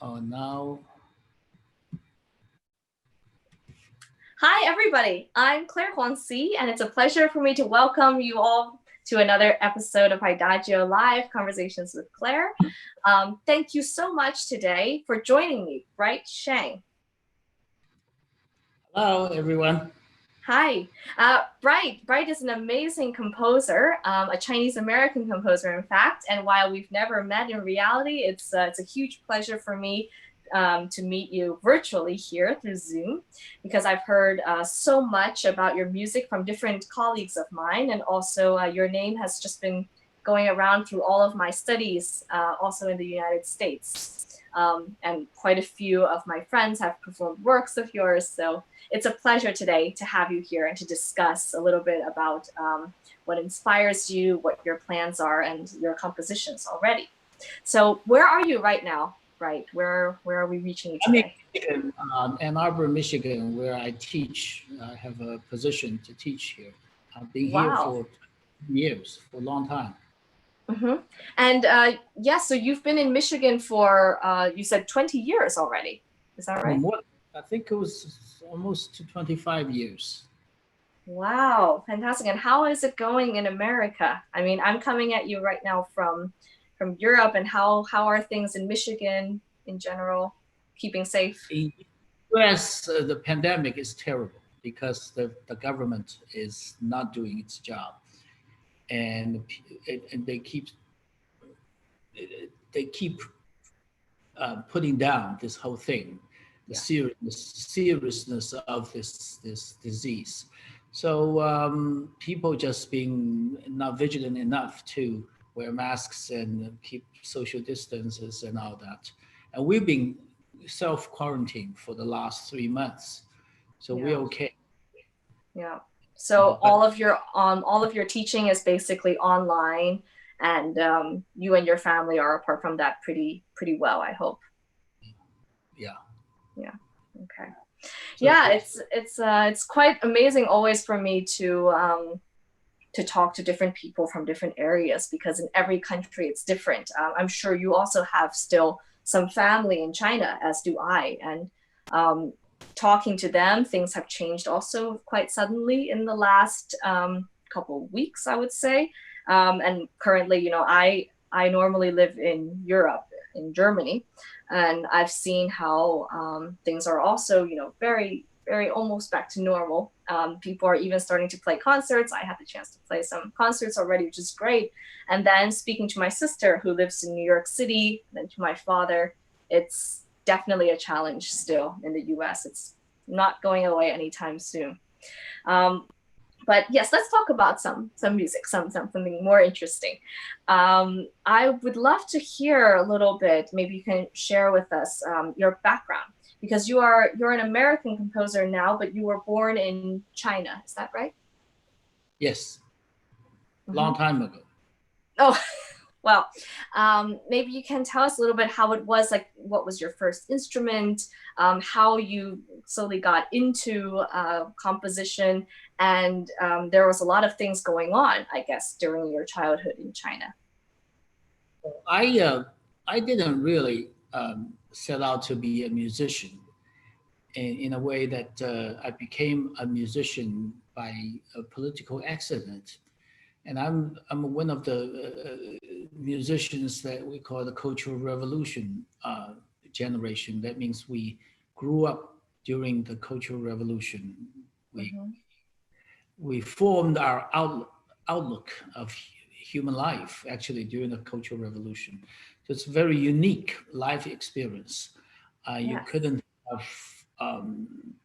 Now, Hi, everybody. I'm Claire Huangci, and it's a pleasure for me to welcome you all to another episode of IDAGIO Live Conversations with Claire. Thank you so much today for joining me, Bright Sheng. hello everyone. Hi. Bright is an amazing composer, a Chinese-American composer, in fact. And while we've never met in reality, it's a huge pleasure for me to meet you virtually here through Zoom, because I've heard so much about your music from different colleagues of mine. And also your name has just been going around through all of my studies, also in the United States. And quite a few of my friends have performed works of yours. So it's a pleasure today to have you here and to discuss a little bit about what inspires you, what your plans are, and your compositions already. So where are you right now, Bright? Where are we reaching you I'm in today? Michigan, Ann Arbor, Michigan, where I teach. I have a position to teach here. I've been here Wow. for years, for a long time. Mm-hmm. And yeah, so you've been in Michigan for, you said 20 years already. Is that Well, right? more, I think it was almost 25 years. Wow, fantastic. And how is it going in America? I mean, I'm coming at you right now from Europe, and how are things in Michigan in general? Keeping safe? In U.S., the pandemic is terrible because the government is not doing its job, and they keep putting down this whole thing, the Yeah. seriousness of this disease. So people just being not vigilant enough to wear masks and keep social distances and all that. And we've been self quarantined for the last 3 months, so we're Yeah. okay. Yeah. So But all of your teaching is basically online, and you and your family are, apart from that, pretty well, I hope. yeah, Yeah. Okay. so Yeah, it's quite amazing always for me to talk to different people from different areas, because in every country it's different. I'm sure you also have still some family in China, as do I, and talking to them, things have changed also quite suddenly in the last couple of weeks, I would say. And currently, I normally live in Europe, in Germany, and I've seen how things are also, very almost back to normal. People are even starting to play concerts. I had the chance to play some concerts already, which is great. And then speaking to my sister who lives in New York City, then to my father, it's definitely a challenge still in the US. It's not going away anytime soon. Um, but yes, let's talk about some music, something more interesting. I would love to hear a little bit. Maybe you can share with us your background, because you're an American composer now, but you were born in China. Is that right? yes, long Mm-hmm. time ago. Oh, well, maybe you can tell us a little bit how it was, like what was your first instrument, how you slowly got into composition, and there was a lot of things going on, I guess, during your childhood in China. I didn't really set out to be a musician in a way that I became a musician by a political accident. And I'm one of the musicians that we call the Cultural Revolution generation. That means we grew up during the Cultural Revolution. We Mm-hmm. we formed our outlook of human life actually during the Cultural Revolution. So it's a very unique life experience. You Yes. couldn't have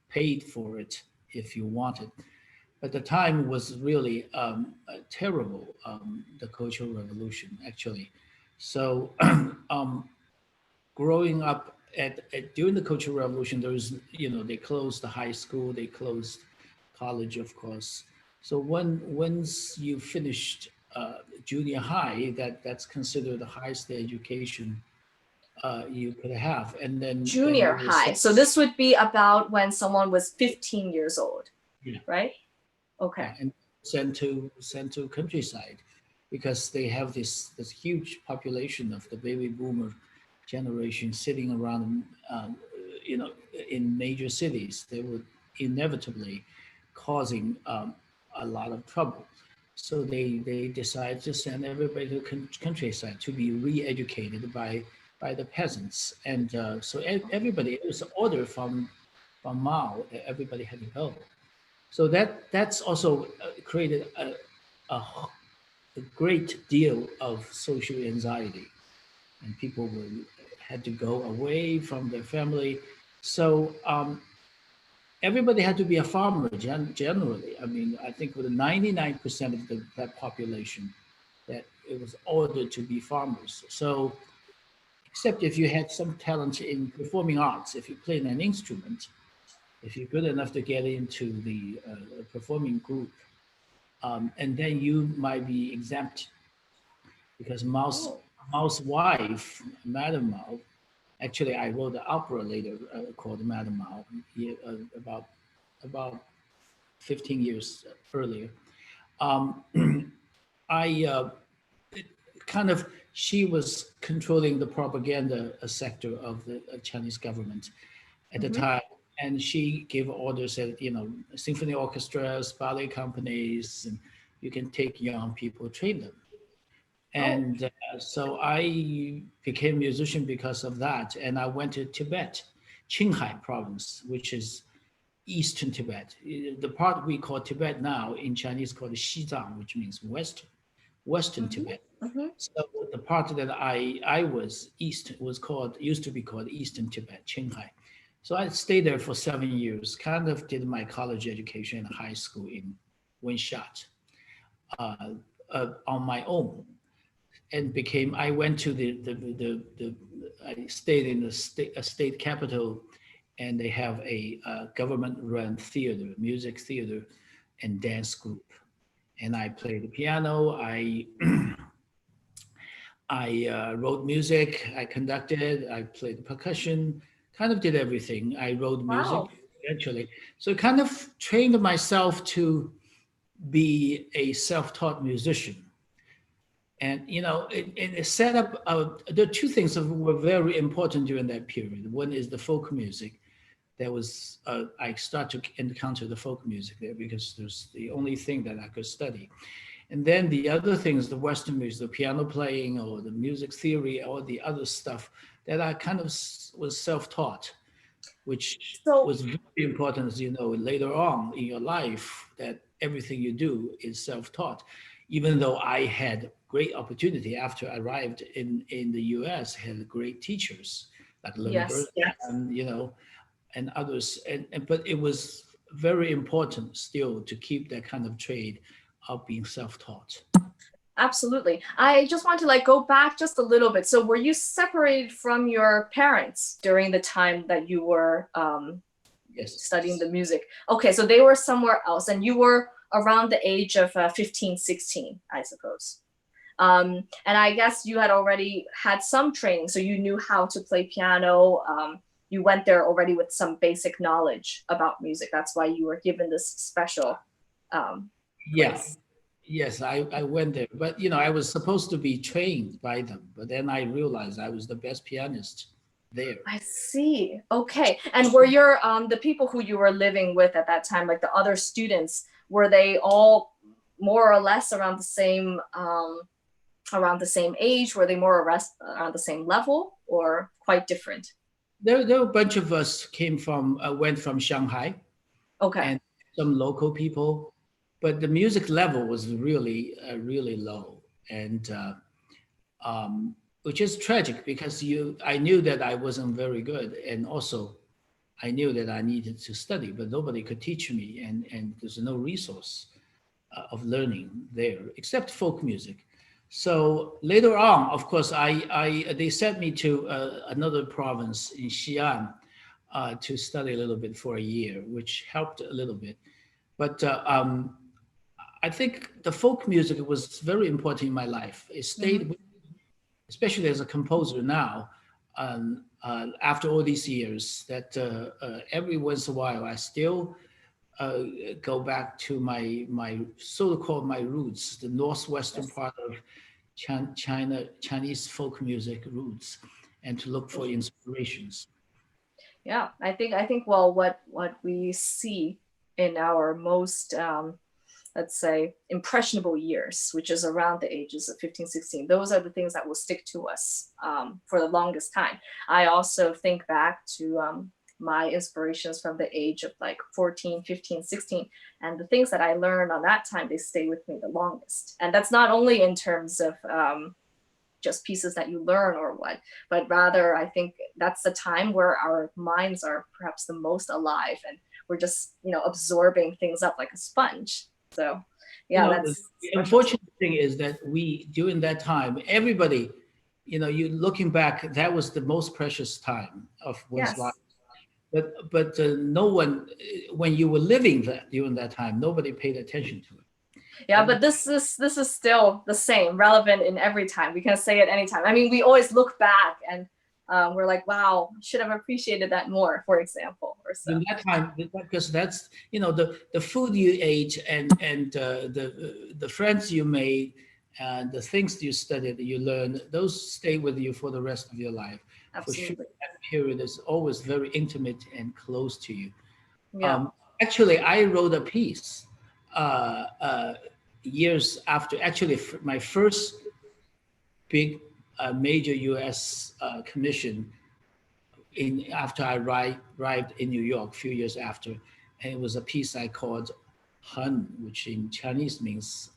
paid for it if you wanted. But the time was really terrible, the Cultural Revolution, actually. So growing up during the Cultural Revolution, there was, they closed the high school, they closed college, of course. So once you finished junior high, that's considered the highest education you could have, and then Junior you were high. sent, So this would be about when someone was 15 years old, yeah, right? Okay. yeah, and sent to countryside because they have this huge population of the baby boomer generation sitting around, you know, in major cities, they would inevitably causing a lot of trouble. So they decided to send everybody to countryside to be re-educated by the peasants. And so everybody, it was an order from Mao that everybody had to go. So that's also created a great deal of social anxiety, and people had to go away from their family. So everybody had to be a farmer generally. I mean, I think with 99% of that population, that it was ordered to be farmers. So except if you had some talent in performing arts, if you played an instrument, if you're good enough to get into the performing group, and then you might be exempt because Oh, Mao's wife, Madame Mao, actually I wrote an opera later called Madame Mao, about 15 years earlier. Um, I kind of she was controlling the propaganda sector of the Chinese government at the mm-hmm. time, and she gave orders that symphony orchestras, ballet companies, and you can take young people, train them. Oh, And so I became a musician because of that. And I went to Tibet, Qinghai province, which is eastern Tibet. The part we call Tibet now in Chinese called Xizang, which means western mm-hmm. Tibet. Mm-hmm. So the part that I was east was used to be called Eastern Tibet, Qinghai. So I stayed there for 7 years, kind of did my college education and high school in Winshat uh, on my own, and I went to I stayed in the state capital, and they have a government run theater, music theater and dance group. And I played the piano. I wrote music, I conducted, I played percussion, kind of did everything. I wrote music Wow. eventually. So kind of trained myself to be a self-taught musician. And it set up. There are two things that were very important during that period. One is the folk music. That was I started to encounter the folk music there because there's the only thing that I could study. And then the other things, the Western music, the piano playing or the music theory, or the other stuff that I kind of was self-taught, which So was very important, as you know, later on in your life, that everything you do is self-taught. Even though I had great opportunity after I arrived in the US, had great teachers like Lundberg, yes, yes. and others. But it was very important still to keep that kind of trade of being self-taught. Absolutely. I just want to like go back just a little bit. So were you separated from your parents during the time that you were Yes. studying the music? Okay, so they were somewhere else and you were around the age of 15, 16, I suppose. And I guess you had already had some training, so you knew how to play piano. You went there already with some basic knowledge about music. That's why you were given this special Yeah. place. Yes, I went there, but I was supposed to be trained by them, but then I realized I was the best pianist there. I see. Okay. And were your the people who you were living with at that time, like the other students, were they all more or less around the same age? Were they more or less around the same level, or quite different? There were a bunch of us went from Shanghai, Okay. and some local people, but the music level was really really low, and which is tragic because I knew that I wasn't very good, and also I knew that I needed to study, but nobody could teach me, and there's no resource of learning there except folk music. So later on, of course, they sent me to another province in Xi'an to study a little bit for a year, which helped a little bit. But I think the folk music was very important in my life. It stayed Mm-hmm. with me, especially as a composer now. After all these years, that every once in a while I still uh, go back to my so-called my roots, the northwestern Yes. part of Chinese folk music roots, and to look for inspirations. Yeah, I think well, what we see in our most let's say impressionable years, which is around the ages of 15, 16, those are the things that will stick to us for the longest time. I also think back to my inspirations from the age of like 14, 15, 16, and the things that I learned on that time, they stay with me the longest. And that's not only in terms of just pieces that you learn or what, but rather I think that's the time where our minds are perhaps the most alive and we're just, absorbing things up like a sponge. So yeah, that's the unfortunate thing is that during that time, everybody, you looking back, that was the most precious time of one's life. But no one, when you were living that during that time, nobody paid attention to it. Yeah, but this is still the same, relevant in every time. We can say it anytime. I mean, we always look back and we're like, wow, should have appreciated that more, for example, or so. In that time, because that's the food you ate and the friends you made and the things you studied, you learned, those stay with you for the rest of your life. Absolutely. For sure, that period is always very intimate and close to you. Yeah. Actually, I wrote a piece years after. Actually, my first big major U.S. commission after I arrived in New York a few years after, and it was a piece I called Han, which in Chinese means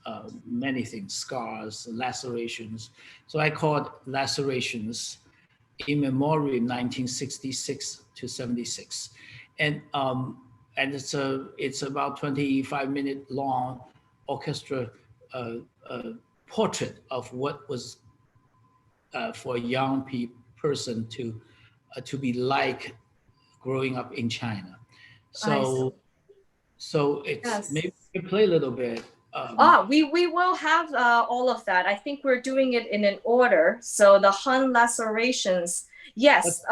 many things: scars, lacerations. So I called Lacerations in Memoriam 1966 to 76, and it's about 25-minute long orchestra portrait of what was for a young person to be like growing up in China. So it's yes. Maybe we can play a little bit. We will have all of that. I think we're doing it in an order. So the Han Lacerations, yes,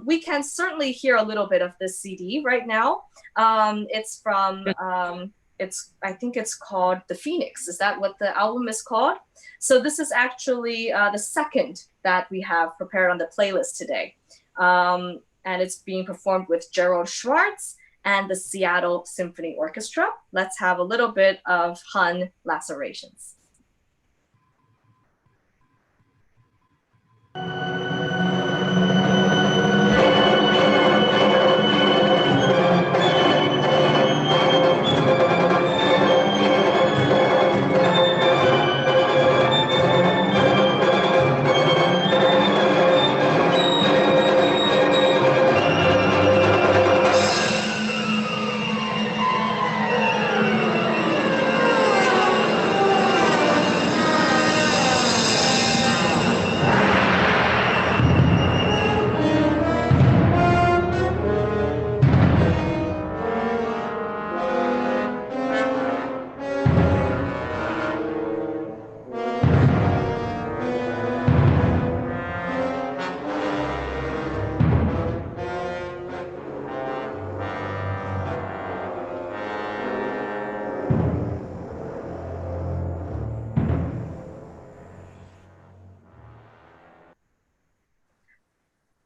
we can certainly hear a little bit of this CD right now. It's from, I think it's called The Phoenix. Is that what the album is called? So this is actually the second that we have prepared on the playlist today. And it's being performed with Gerald Schwartz and the Seattle Symphony Orchestra. Let's have a little bit of Han Lacerations.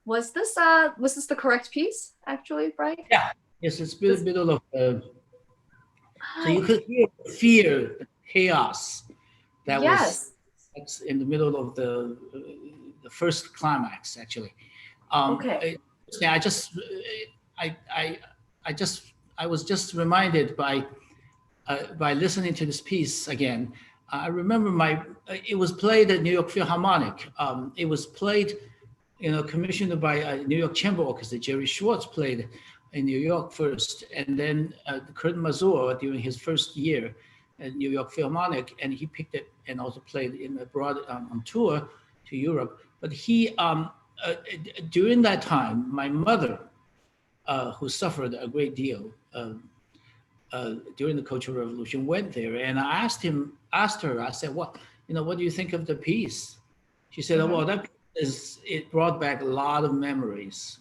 Was this the correct piece, actually, Bright? Yeah, yes, it's the middle of so you could hear the fear, the chaos that's in the middle of the first climax, actually. Okay. I was just reminded by listening to this piece again. I remember it was played at New York Philharmonic. It was played, commissioned by New York Chamber Orchestra. Jerry Schwartz played in New York first, and then Kurt Masur during his first year at New York Philharmonic, and he picked it and also played in abroad on tour to Europe. But he, during that time, my mother, who suffered a great deal during the Cultural Revolution, went there, and I asked her, I said, what do you think of the piece? She said, Mm-hmm. well, it brought back a lot of memories.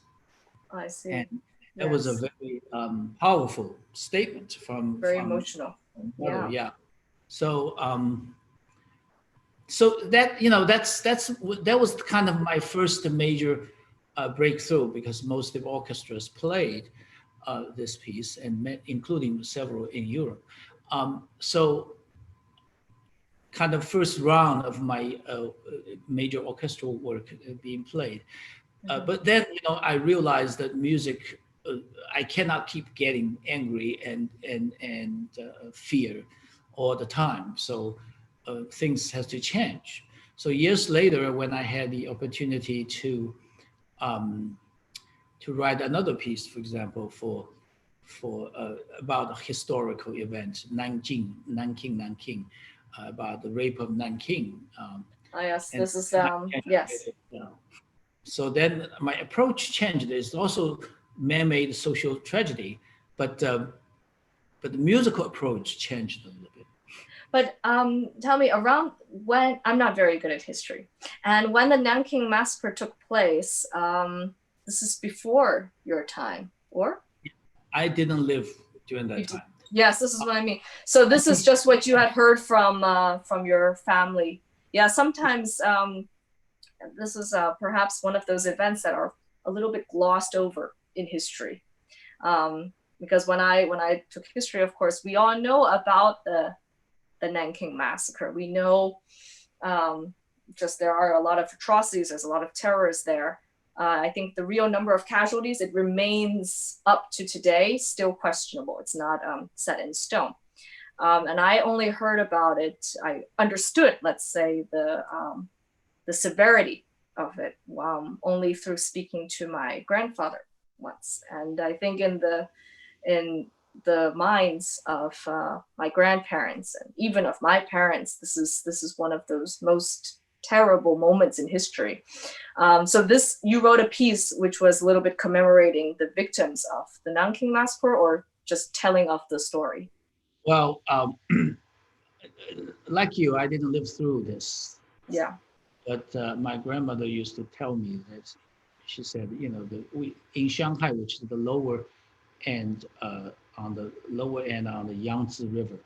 I see. And that was a very powerful statement from emotional. Mother. Yeah. So so that that was kind of my first major breakthrough because most of orchestras played this piece, and including several in Europe. So kind of first round of my major orchestral work being played. But then, I realized that music, I cannot keep getting angry and fear all the time. So things has to change. So years later, when I had the opportunity um, to write another piece, for example, for about a historical event, Nanking, about the rape of Nanking. Yes, And this is yes. So then my approach changed. It's also man-made social tragedy, but the musical approach changed a little bit. But tell me, around when, I'm not very good at history, and when the Nanking Massacre took place, this is before your time, or? I didn't live during that time. Yes, this is what I mean. So this is just what you had heard from your family. Yeah, sometimes this is perhaps one of those events that are a little bit glossed over in history. Because when I took history, of course, we all know about the Nanking Massacre. We know just there are a lot of atrocities, there's a lot of terrors there. I think the real number of casualties, it remains up to today still questionable. It's not set in stone. And I only heard about it, I understood, let's say, the severity of it only through speaking to my grandfather once. And I think in the minds of my grandparents and even of my parents, this is one of those most terrible moments in history. So you wrote a piece which was a little bit commemorating the victims of the Nanking Massacre, or just telling of the story? Well, like you, I didn't live through this. Yeah. But my grandmother used to tell me that she said, in Shanghai, which is the lower end, on the Yangtze River,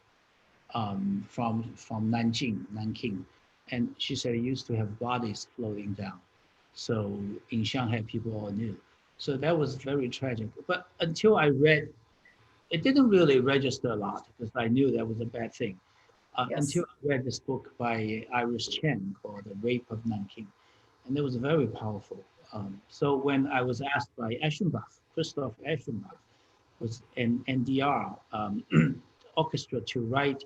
from Nanking, and she said it used to have bodies floating down. So in Shanghai, people all knew. So that was very tragic. But until I read, it didn't really register a lot because I knew that was a bad thing. Yes. Until I read this book by Bright Sheng called The Rape of Nanking. And it was very powerful. So when I was asked by Christoph Eschenbach, was an NDR orchestra to write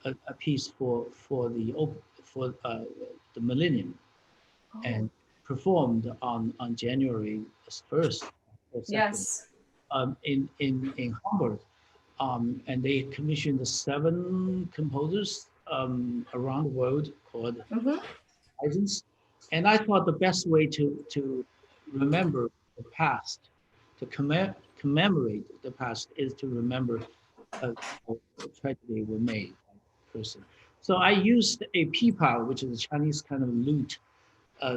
a piece for the millennium, and performed on January 1st or 2nd, Yes. in Hamburg. And they commissioned 7 composers around the world called Horizons. And I thought the best way to remember the past, to commemorate the past, is to remember how the tragedy were made by a person. So I used a pipa, which is a Chinese kind of lute,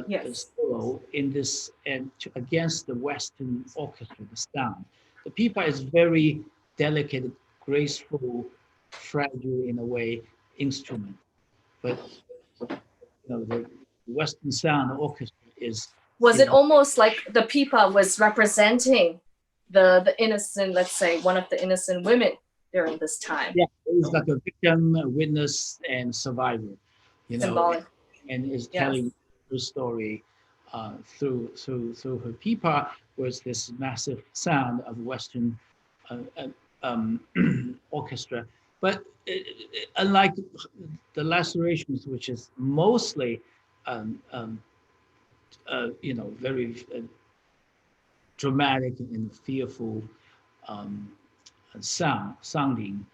Yes. solo in this, and against the Western orchestra, the sound. The pipa is very delicate, graceful, fragile in a way instrument, but the Western sound orchestra is. Was it almost like the pipa was representing the innocent, let's say, one of the innocent women during this time? Yeah, it was like a victim, a witness, and survivor, Symbolic. and is telling her story through her pipa, was this massive sound of Western orchestra. But unlike the lacerations, which is mostly very dramatic and fearful sounding,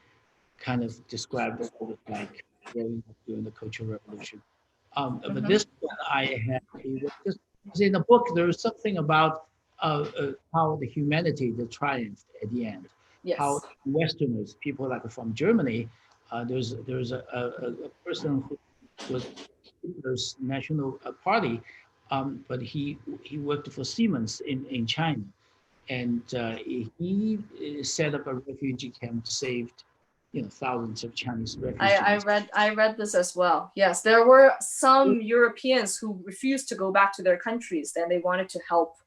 kind of described like during the Cultural Revolution. But this one I had, because in the book there is something about how the humanity that triumphed at the end. Yes. How Westerners, people like from Germany, there's a person who was Hitler's national party, but he worked for Siemens in China, and he set up a refugee camp, saved thousands of Chinese refugees. I read this as well. Yes, there were some Europeans who refused to go back to their countries, and they wanted to help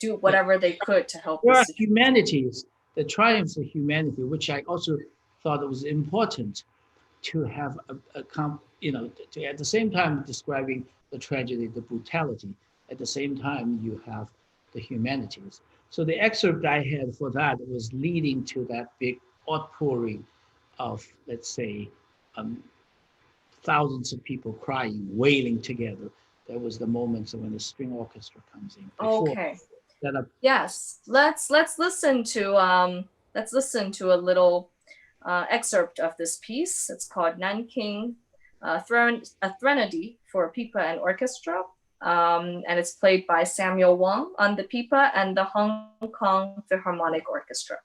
do whatever they could to help There the are situation. humanities, the triumphs of humanity, which I also thought it was important to have to at the same time describing the tragedy, the brutality, at the same time you have the humanities. So the excerpt I had for that was leading to that big outpouring of, let's say, um, thousands of people crying, wailing together. That was the moment when the string orchestra comes in. Before Okay. that, Yes. Let's listen to a little excerpt of this piece. It's called Nanking, a Threnody for Pipa and Orchestra. And it's played by Samuel Wang on the pipa and the Hong Kong Philharmonic Orchestra.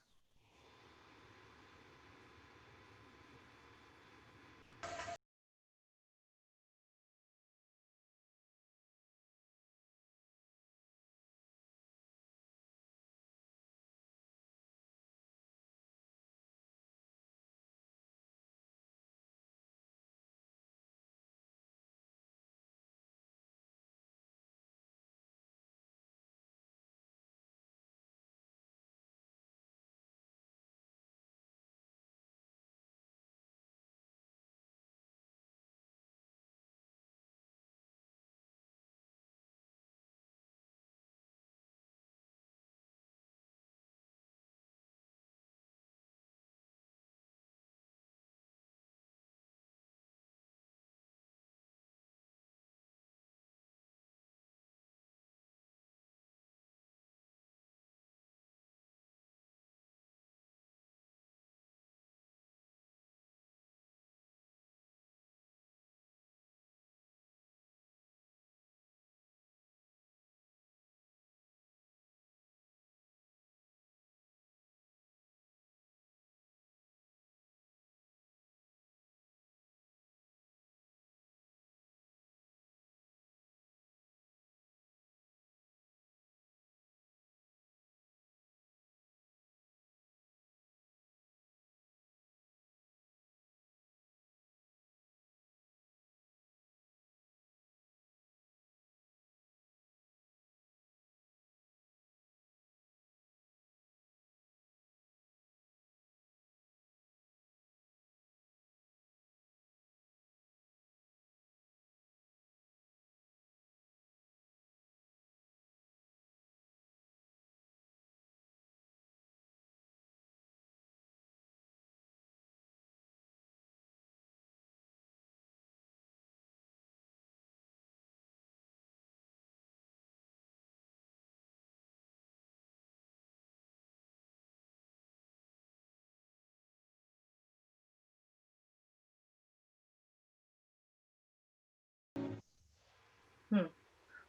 Hmm.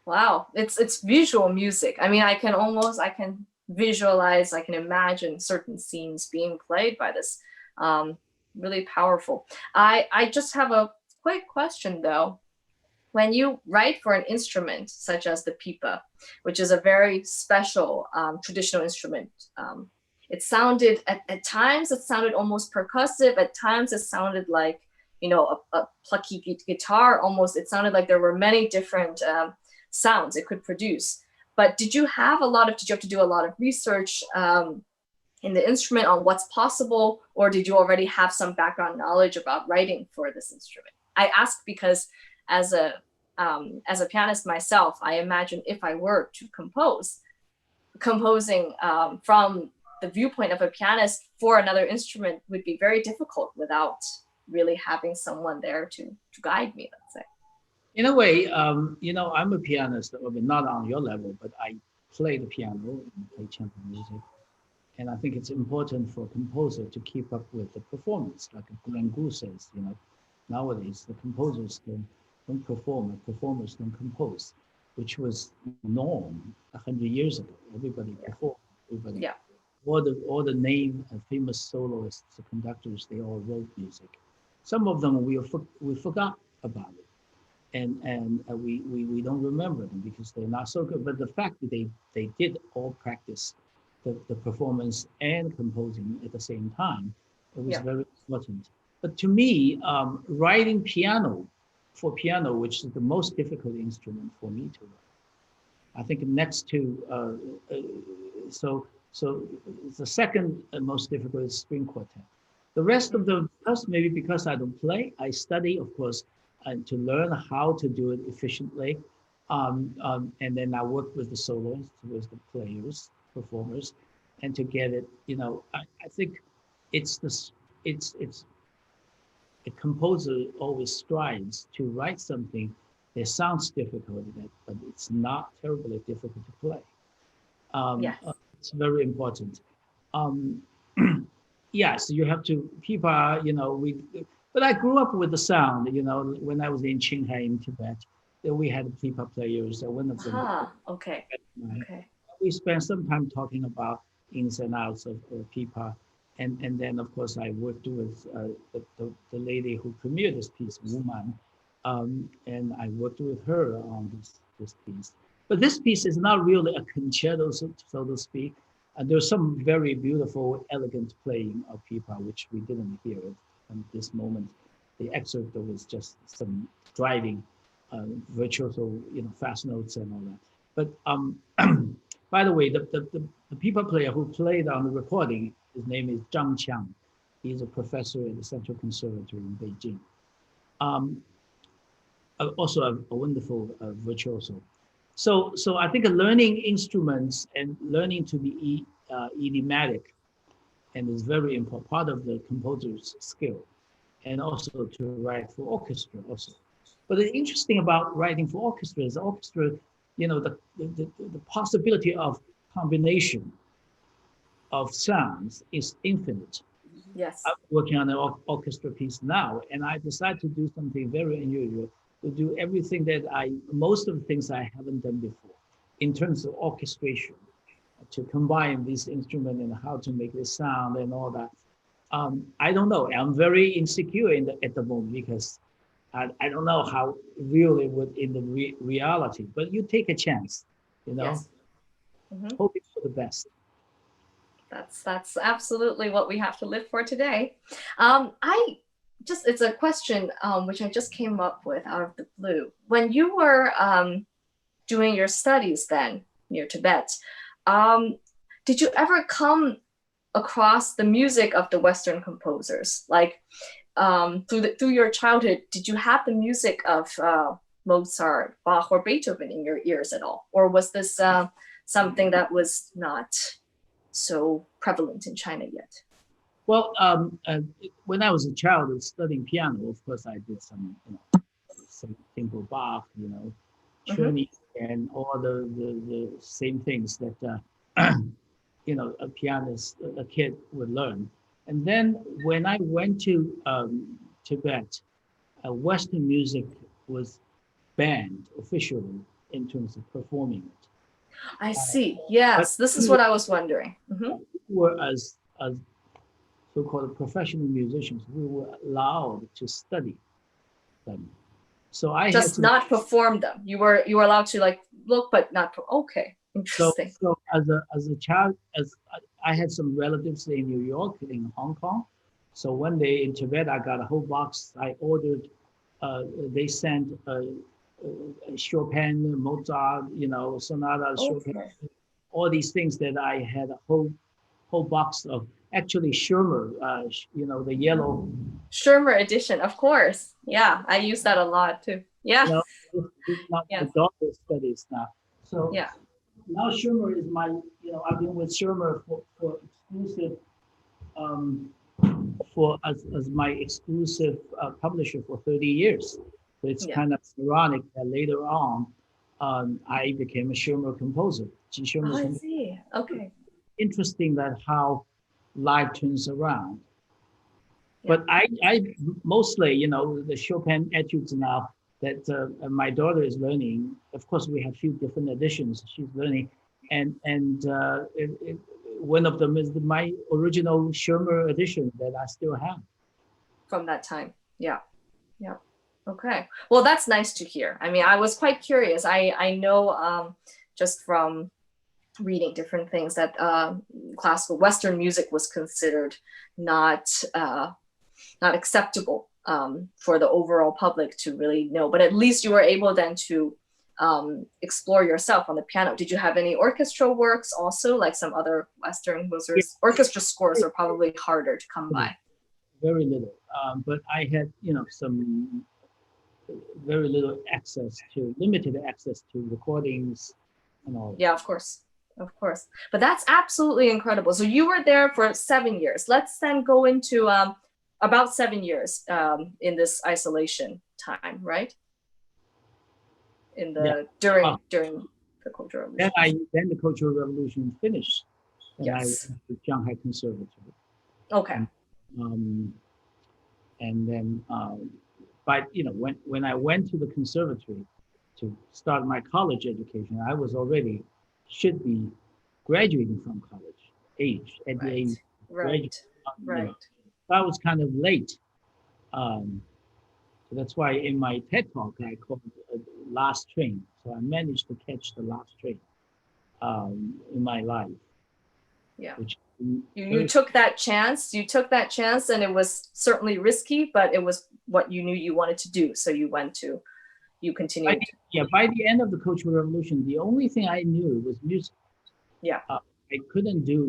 Wow, it's visual music. I mean, I can visualize, I can imagine certain scenes being played by this. Um, Really powerful. I just have a quick question though. When you write for an instrument such as the pipa, which is a very special traditional instrument, it sounded at times it sounded almost percussive. At times it sounded like a plucky guitar. Almost it sounded like there were many different sounds it could produce. But did you have to do a lot of research in the instrument on what's possible, or did you already have some background knowledge about writing for this instrument? I ask because as a pianist myself, I imagine if I were to composing from the viewpoint of a pianist for another instrument would be very difficult without really having someone there to guide me, let's say. in a way, I'm a pianist, not on your level, but I play the piano and play chamber music. And I think it's important for a composer to keep up with the performance. Like Glenn Gould says, nowadays the composers don't perform, and performers don't compose, which was norm 100 years ago. Everybody performed. Everybody, Yeah. all the name famous soloists, the conductors, they all wrote music. Some of them we forgot about it, and we don't remember them because they're not so good. But the fact that they did all practice the performance and composing at the same time, it was Yeah. very important. But to me, writing for piano, which is the most difficult instrument for me to write, I think next to so the second most difficult is string quartet. The rest of the first, maybe because I don't play, I study, of course, and to learn how to do it efficiently. And then I work with the soloists, with the players, performers, and to get it, I think it's this, it's a composer always strives to write something that sounds difficult, but it's not terribly difficult to play. Yes. It's very important. Um, yes, you have to, people, but I grew up with the sound, when I was in Qinghai in Tibet, we had pipa players, one of them. Okay. Okay. We spent some time talking about ins and outs of pipa. And then, of course, I worked with the lady who premiered this piece, Woman, and I worked with her on this piece. But this piece is not really a concerto, so to speak. There's some very beautiful, elegant playing of pipa, which we didn't hear at this moment. The excerpt was just some driving, virtuoso, fast notes and all that. But by the way, the pipa player who played on the recording, his name is Zhang Qiang. He's a professor at the Central Conservatory in Beijing. Also a wonderful virtuoso. So I think learning instruments and learning to be idiomatic, and is very important part of the composer's skill, and also to write for orchestra also. But the interesting about writing for orchestra is the possibility of combination of sounds is infinite. Yes. I'm working on an orchestra piece now, and I decided to do something very unusual, to do everything that most of the things I haven't done before in terms of orchestration, to combine these instruments and how to make this sound and all that. I don't know. I'm very insecure at the moment because I don't know how real it would in the reality, but you take a chance, Yes. Mm-hmm. Hoping for the best. That's absolutely what we have to live for today. It's a question which I just came up with out of the blue. When you were doing your studies then near Tibet, did you ever come across the music of the Western composers? Like through your childhood, did you have the music of Mozart, Bach, or Beethoven in your ears at all? Or was this something that was not so prevalent in China yet? Well, when I was a child studying piano, of course, I did some simple Bach, Czerny, and all the same things that a pianist, a kid would learn. And then when I went to Tibet, Western music was banned officially in terms of performing it. I see. Yes, this is what I was wondering. Mm-hmm. We were as so-called professional musicians, we were allowed to study them. So I just had not perform them. You were allowed to look, but not. Okay, interesting. So as a child, as I had some relatives in New York, in Hong Kong. So one day in Tibet, I got a whole box. I ordered. They sent Chopin, Mozart, sonata, Chopin, all these things that I had a whole box of. Actually, Schirmer, the yellow. Schirmer edition, of course. Yeah, I use that a lot too. Yeah. It's not the doctor studies now. So yeah. Now Schirmer is my, I've been with Schirmer for exclusive, as my exclusive publisher for 30 years. So it's kind of ironic that later on, I became a Schirmer composer. I see. Okay. Interesting that how life turns around. Yeah. But I mostly, the Chopin etudes now that my daughter is learning. Of course, we have a few different editions she's learning, and one of them is my original Schirmer edition that I still have. From that time, yeah. Okay, well, that's nice to hear. I mean, I was quite curious. I know just from reading different things that classical Western music was considered not acceptable for the overall public to really know. But at least you were able then to explore yourself on the piano. Did you have any orchestral works also, like some other Western composers? Orchestra scores are probably harder to come by. Very little, but I had, some very little limited access to recordings and all. Yeah, of course. Of course. But that's absolutely incredible. So you were there for 7 years. Let's then go into about 7 years in this isolation time, right? In the during the Cultural Revolution. Then the Cultural Revolution finished, and yes. I went to Shanghai Conservatory. Okay. And then, but when I went to the conservatory to start my college education, I was already should be graduating from college age at the age. Right. I was kind of late. So that's why in my TED talk I called it last train. So I managed to catch the last train in my life. Yeah. You took that chance. You took that chance, and it was certainly risky, but it was what you knew you wanted to do. So you continued. By the end of the Cultural Revolution, the only thing I knew was music. Yeah. I couldn't do,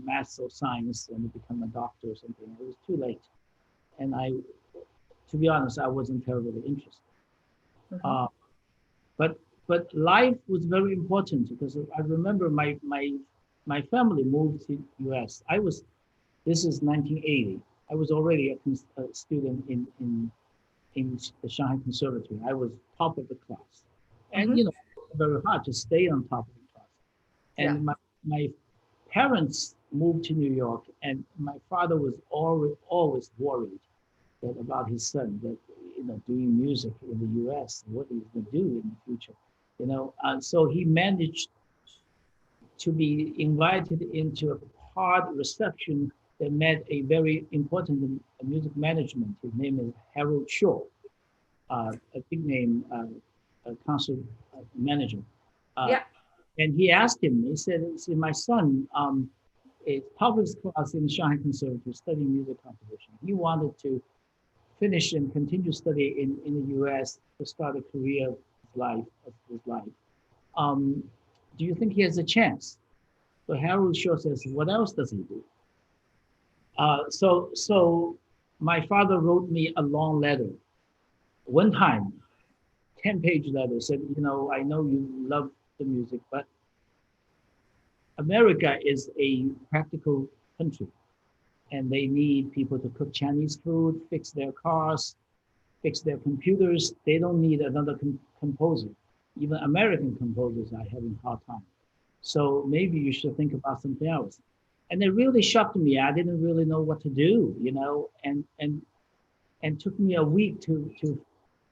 math or science and become a doctor or something. It was too late. And to be honest, I wasn't terribly interested. Mm-hmm. But life was very important because I remember my family moved to U.S. This is 1980. I was already a student in the Shanghai Conservatory. I was top of the class. And, mm-hmm. Very hard to stay on top of the class. And my parents moved to New York, and my father was always worried about his son, that, doing music in the U.S., what he's going to do in the future, and so he managed to be invited into a hard reception that met a very important music management. His name is Harold Shaw, a big name concert manager. And he asked him, he said, my son is top of his class in the Shanghai Conservatory studying music composition. He wanted to finish and continue study in the U.S. to start a career of his life. Do you think he has a chance? So Harold Shaw says, what else does he do? So my father wrote me a long letter. One time, 10-page letter, said, I know you love the music, but America is a practical country, and they need people to cook Chinese food, fix their cars, fix their computers. They don't need another composer. Even American composers are having a hard time. So maybe you should think about something else. And it really shocked me. I didn't really know what to do, and took me a week to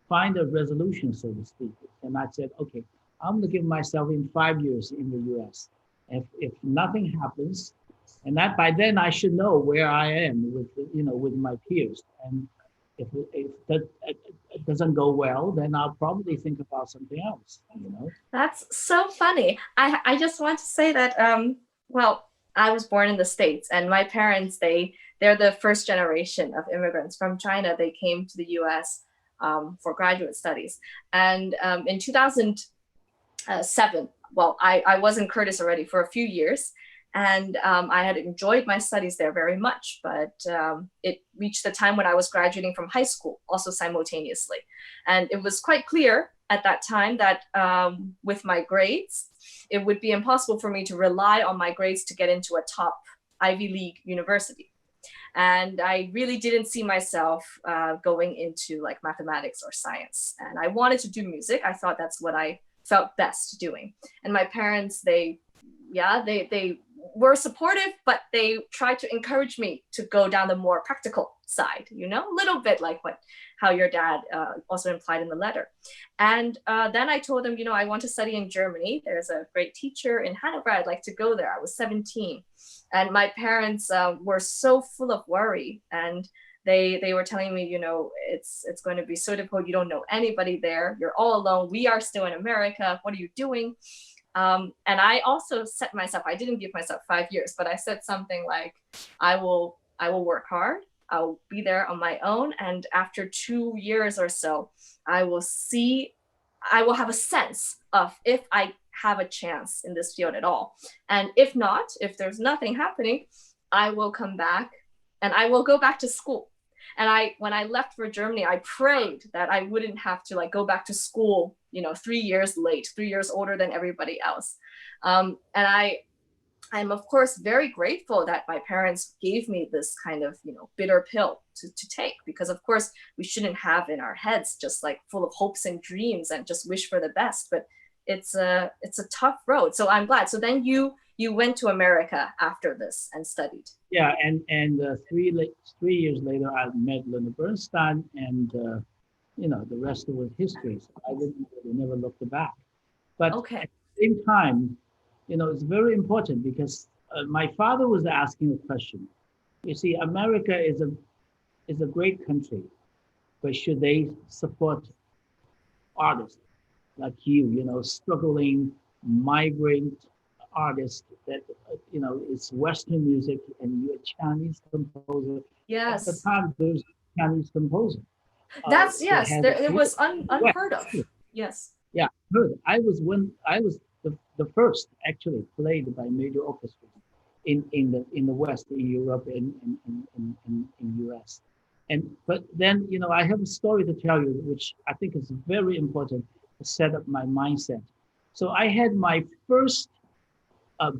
find a resolution, so to speak. And I said, okay, I'm going to give myself in 5 years in the U.S. If nothing happens, and that by then I should know where I am with my peers. And if that it doesn't go well, then I'll probably think about something else. That's so funny. I just want to say that well, I was born in the States, and my parents they're the first generation of immigrants from China. They came to the U.S. For graduate studies, and in 2007. Well, I was in Curtis already for a few years, and I had enjoyed my studies there very much, but it reached the time when I was graduating from high school, also simultaneously. And it was quite clear at that time that with my grades, it would be impossible for me to rely on my grades to get into a top Ivy League university. And I really didn't see myself going into like mathematics or science. And I wanted to do music. I thought that's what I felt best doing. And my parents, they were supportive, but they tried to encourage me to go down the more practical side, a little bit like how your dad also implied in the letter. And then I told them, I want to study in Germany. There's a great teacher in Hanover. I'd like to go there. I was 17. And my parents were so full of worry. And they were telling me, it's going to be so difficult. You don't know anybody there. You're all alone. We are still in America. What are you doing? And I also set myself, I didn't give myself 5 years, but I said something like, I will work hard. I'll be there on my own. And after 2 years or so, I will see I will have a sense of if I have a chance in this field at all. And if not, if there's nothing happening, I will come back and I will go back to school. And when I left for Germany, I prayed that I wouldn't have to like go back to school, 3 years late, 3 years older than everybody else. And I'm of course very grateful that my parents gave me this kind of, bitter pill to take, because of course we shouldn't have in our heads just like full of hopes and dreams and just wish for the best. But it's a tough road. So I'm glad. So then you went to America after this and studied. Yeah, and 3 years later, I met Leonard Bernstein, and the rest was history. So I never looked back. But Okay. at the same time, it's very important because my father was asking a question. You see, America is a great country, but should they support artists like you, struggling migrant artist that, it's Western music and you're a Chinese composer. Yes. At the time, there's Chinese composer. That's, yes, it was unheard of. Yes. Yeah, heard. I was the first actually played by major orchestras in the West, in Europe, and in US. But then, I have a story to tell you, which I think is very important to set up my mindset. So I had my first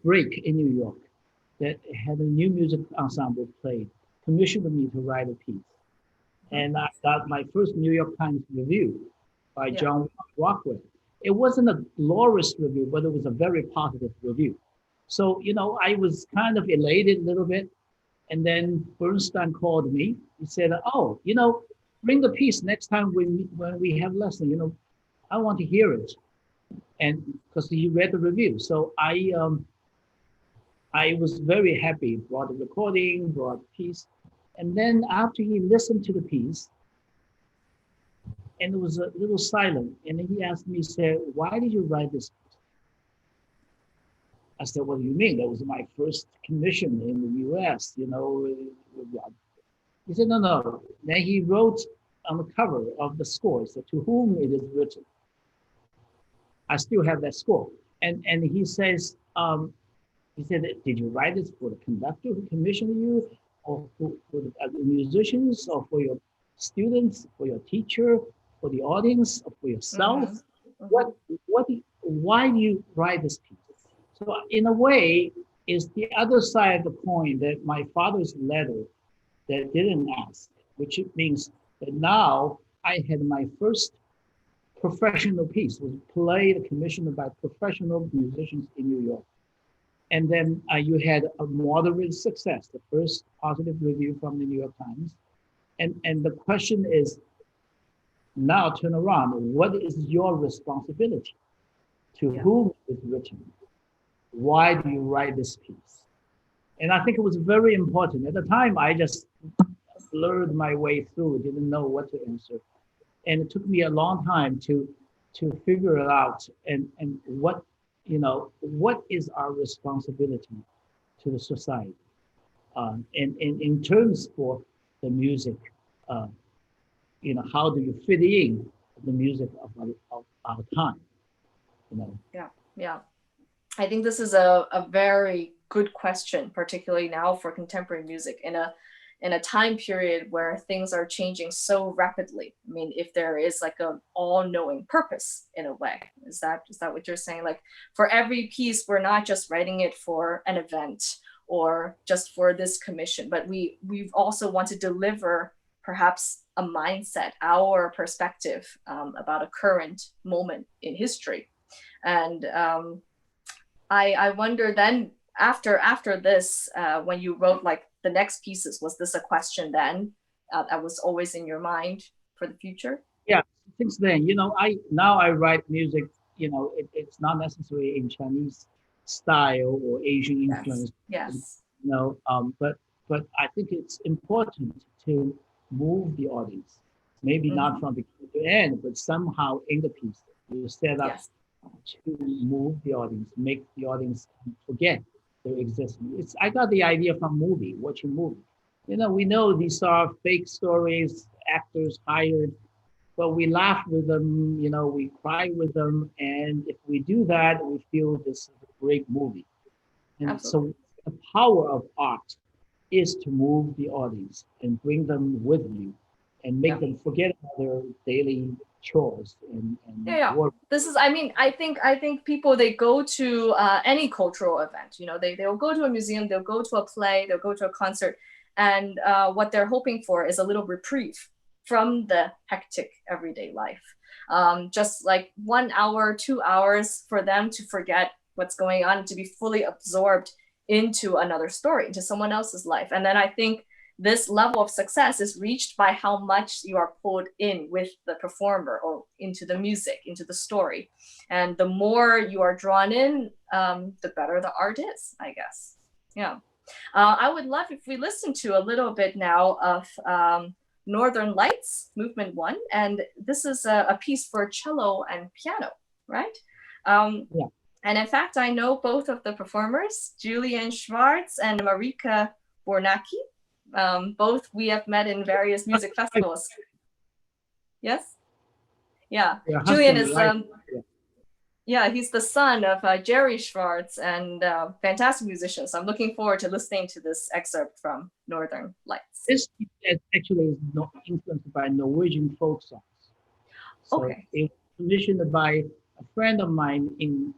break in New York that had a new music ensemble played, commissioned me to write a piece. And I got my first New York Times review by John Rockwell. It wasn't a glorious review, but it was a very positive review. So, I was kind of elated a little bit. And then Bernstein called me. He said, oh, bring the piece next time when we have lesson, I want to hear it. And because he read the review. So I was very happy, brought the recording, brought the piece. And then after he listened to the piece, and it was a little silent, and then he asked me, he said, why did you write this piece? I said, what do you mean? That was my first commission in the US, He said, no. Then he wrote on the cover of the score, he said, to whom it is written. I still have that score. And he says, he said, did you write this for the conductor who commissioned you, or for the musicians, or for your students, for your teacher, for the audience, or for yourself? Mm-hmm. Why do you write this piece? So in a way, it's the other side of the coin that my father's letter that didn't ask, which means that now I had my first professional piece, was played, commissioned by professional musicians in New York. And then you had a moderate success, the first positive review from the New York Times. And the question is, now turn around, what is your responsibility? To whom it's written? Why do you write this piece? And I think it was very important. At the time, I just blurred my way through, didn't know what to answer. And it took me a long time to figure it out and what is our responsibility to the society, and in terms for the music, how do you fit in the music of our time, Yeah. I think this is a very good question, particularly now for contemporary music in a time period where things are changing so rapidly. I mean, if there is like an all-knowing purpose in a way, is that what you're saying? Like for every piece, we're not just writing it for an event or just for this commission, but we also want to deliver perhaps a mindset, our perspective about a current moment in history. And I wonder then after this, when you wrote like the next pieces, was this a question then that was always in your mind for the future? Yeah, since then, I write music, it's not necessarily in Chinese style or Asian influence. Yes. But I think it's important to move the audience, maybe not from beginning to end, but somehow in the piece you set up to move the audience, make the audience forget their existence. I got the idea from watching movie. We know these are fake stories, actors hired, but we laugh with them, we cry with them, and if we do that, we feel this is a great movie. And Absolutely. so the power of art is to move the audience and bring them with you and Yeah. make them forget about their daily chores Yeah. work. This is, I mean, I think people, they go to any cultural event, they'll go to a museum, they'll go to a play, they'll go to a concert, and what they're hoping for is a little reprieve from the hectic everyday life. Just like 1 hour, 2 hours for them to forget what's going on, to be fully absorbed into another story, into someone else's life. And then I think this level of success is reached by how much you are pulled in with the performer or into the music, into the story. And the more you are drawn in, the better the art is, I guess. Yeah. I would love if we listen to a little bit now of Northern Lights, Movement 1. And this is a piece for cello and piano, right? Yeah. And in fact, I know both of the performers, Julian Schwartz and Marika Bornacki. Both we have met in various music festivals. Yes? Yeah. Your Julian husband, is, right? yeah, he's the son of Jerry Schwartz, and fantastic musician. So I'm looking forward to listening to this excerpt from Northern Lights. This actually is not influenced by Norwegian folk songs. So Okay. it was commissioned by a friend of mine in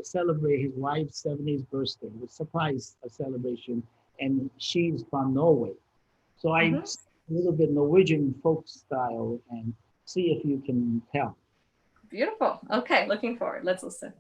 celebrate his wife's 70th birthday. It was a surprise celebration, and she's from Norway. So I Mhm. a little bit Norwegian folk style and see if you can tell. Beautiful. Okay, looking forward. Let's listen.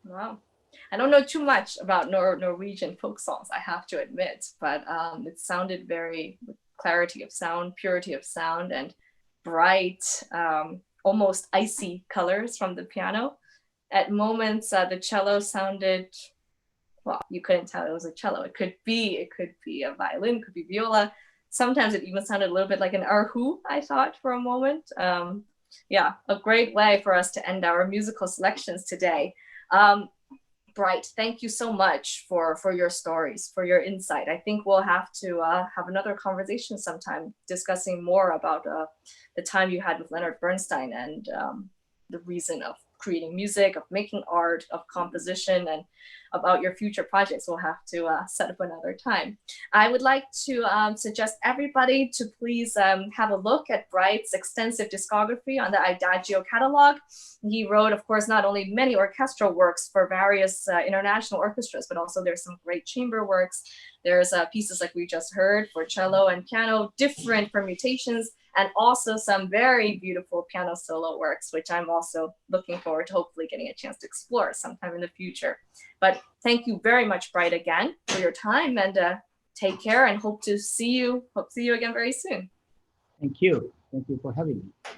Wow. I don't know too much about Norwegian folk songs, I have to admit, but it sounded very with clarity of sound, purity of sound, and bright, almost icy colors from the piano. At moments, the cello sounded, well, you couldn't tell it was a cello. It could be a violin, it could be viola. Sometimes it even sounded a little bit like an erhu, I thought for a moment. Yeah, a great way for us to end our musical selections today. Bright, thank you so much for your stories, for your insight. I think we'll have to have another conversation sometime discussing more about the time you had with Leonard Bernstein and the reason of creating music, of making art, of composition, and about your future projects. We'll have to set up another time. I would like to suggest everybody to please have a look at Bright's extensive discography on the IDAGIO catalog. He wrote, of course, not only many orchestral works for various international orchestras, but also there's some great chamber works. There's pieces like we just heard for cello and piano, different permutations, and also some very beautiful piano solo works, which I'm also looking forward to hopefully getting a chance to explore sometime in the future. But thank you very much, Bright, again for your time, and take care, and hope to see you again very soon. Thank you. Thank you for having me.